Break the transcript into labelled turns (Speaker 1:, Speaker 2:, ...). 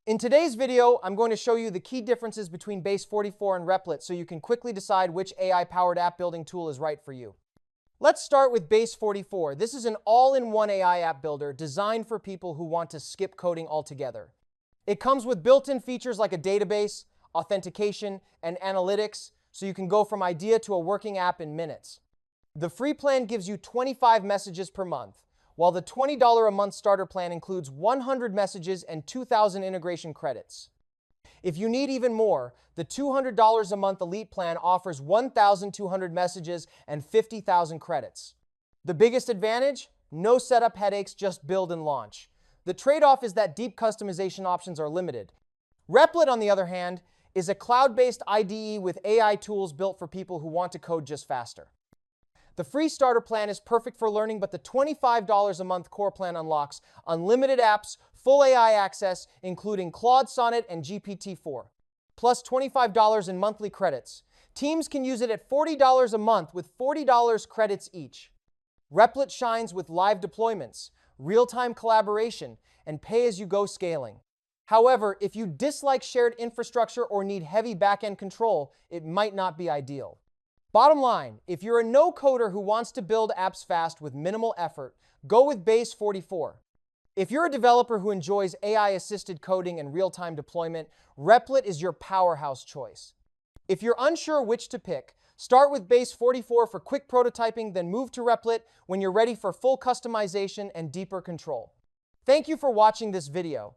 Speaker 1: In today's video, I'm going to show you the key differences between Base 44 and Replit so you can quickly decide which AI-powered app building tool is right for you. Let's start with Base 44. This is an all-in-one AI app builder designed for people who want to skip coding altogether. It comes with built-in features like a database, authentication, and analytics, so you can go from idea to a working app in minutes. The free plan gives you 25 messages per month, while the $20 a month starter plan includes 100 messages and 2,000 integration credits. If you need even more, the $200 a month Elite plan offers 1,200 messages and 50,000 credits. The biggest advantage? No setup headaches, just build and launch. The trade-off is that deep customization options are limited. Replit, on the other hand, is a cloud-based IDE with AI tools built for people who want to code just faster. The free starter plan is perfect for learning, but the $25 a month core plan unlocks unlimited apps, full AI access, including Claude Sonnet and GPT-4, plus $25 in monthly credits. Teams can use it at $40 a month with $40 credits each. Replit shines with live deployments, real-time collaboration, and pay-as-you-go scaling. However, if you dislike shared infrastructure or need heavy back-end control, it might not be ideal. Bottom line, if you're a no-coder who wants to build apps fast with minimal effort, go with Base 44. If you're a developer who enjoys AI-assisted coding and real-time deployment, Replit is your powerhouse choice. If you're unsure which to pick, start with Base 44 for quick prototyping, then move to Replit when you're ready for full customization and deeper control. Thank you for watching this video.